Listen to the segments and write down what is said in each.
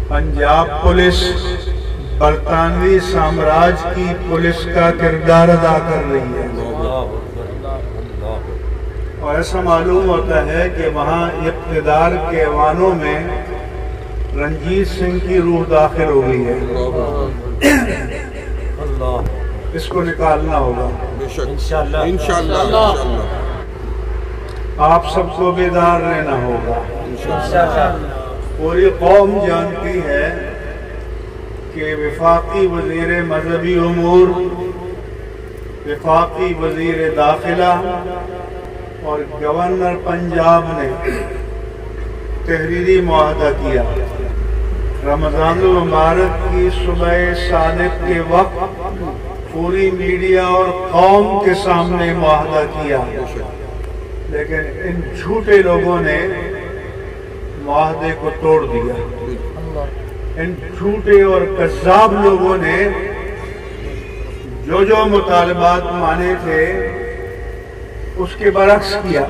Punjab police برطانوی سامراج کی پولیس کا کردار ادا کر رہی ہے، اور ایسا معلوم ہوتا ہے کہ وہاں اقتدار کے ایوانوں میں رنجیت سنگھ کی روح داخل ہو گئی ہے۔ اس کو نکالنا ہوگا انشاءاللہ۔ آپ سب کو بیدار رہنا ہوگا۔ پوری قوم جانتی ہے کہ وفاقی وزیر مذہبی امور، وفاقی وزیر داخلہ اور گورنر پنجاب نے تحریری معاہدہ کیا۔ رمضان المبارک کی صبح صادق کے وقت پوری میڈیا اور قوم کے سامنے معاہدہ کیا، لیکن ان جھوٹے لوگوں نے معاہدے کو توڑ دیا۔ ان جھوٹے اور کذاب لوگوں نے جو مطالبات مانے تھے اس کے برعکس کیا۔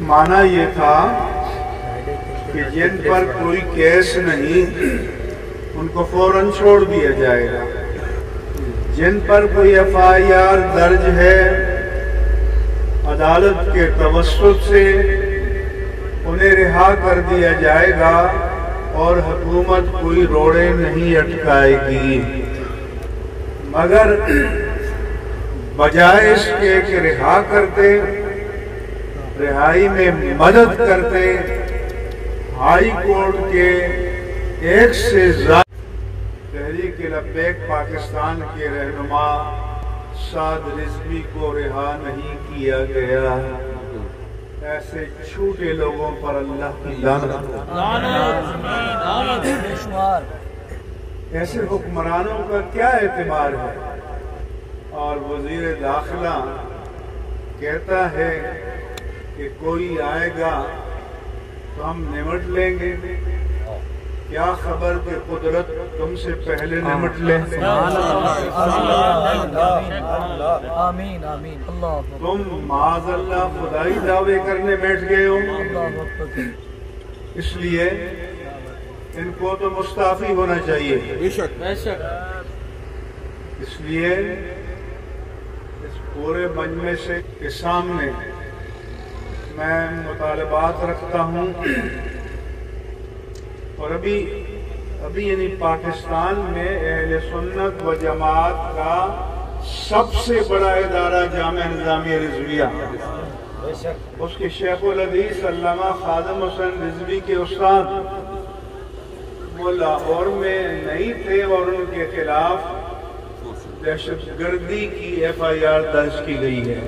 مانا یہ تھا کہ جن پر کوئی کیس نہیں ان کو فوراً چھوڑ دیا جائے گا، جن پر کوئی FIR درج ہے عدالت کے توسط سے انہیں رہا کر دیا جائے گا اور حکومت کوئی روڑے نہیں اٹکائے گی، مگر بجائے اس کے کہ رہا کرتے، رہائی میں مدد کرتے ہائی کورٹ کے ایک سے زیادہ تحریک لبیک پاکستان کے رہنما سعد رضوی کو رہا نہیں کیا گیا۔ ایسے جھوٹے لوگوں پر اللہ کی لعنت۔ ایسے حکمرانوں کا کیا اعتبار ہے؟ اور وزیر داخلہ کہتا ہے کہ کوئی آئے گا تو ہم نمٹ لیں گے۔ کیا خبر کہ قدرت تم سے پہلے نمٹ لے۔ تم معاذ اللہ خدائی دعوے کرنے بیٹھ گئے ہو، اس لیے ان کو تو مستعفی ہونا چاہیے۔ اس لیے اس پورے مجمع کے سامنے میں مطالبات رکھتا ہوں، اور ابھی یعنی پاکستان میں اہل سنت و جماعت کا سب سے بڑا ادارہ جامعہ نظامیہ رضویہ، اس کے شیخ الحدیث علامہ خادم حسین رضوی کے استاد وہ لاہور میں نہیں تھے، اور ان کے خلاف دہشت گردی کی FIR درج کی گئی ہے۔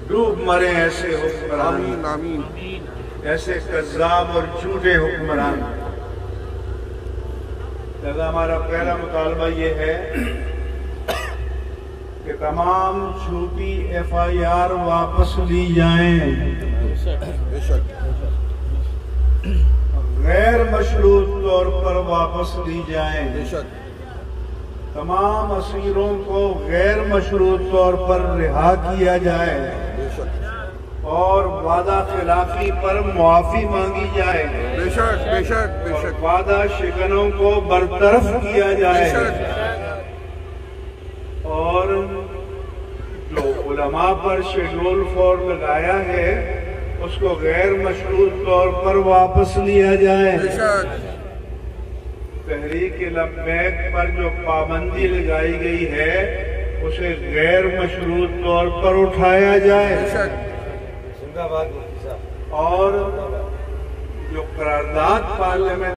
ڈوب مرے ایسے حکمران، ایسے کذاب اور جھوٹے حکمران۔ لہذا ہمارا پہلا مطالبہ یہ ہے کہ تمام جھوٹی FIR واپس لی جائیں، غیر مشروط طور پر واپس لی جائیں، تمام اسیروں کو غیر مشروط طور پر رہا کیا جائے، اور وعدہ خلافی پر معافی مانگی جائے، اور وعدہ شکنوں کو برطرف کیا جائے، اور جو علماء پر شیڈول 4 لگایا ہے اس کو غیر مشروط طور پر واپس لیا جائے، تحریک لبیک پر جو پابندی لگائی گئی ہے اسے غیر مشروط طور پر اٹھایا جائے، اور جو قرارداد پارلیمنٹ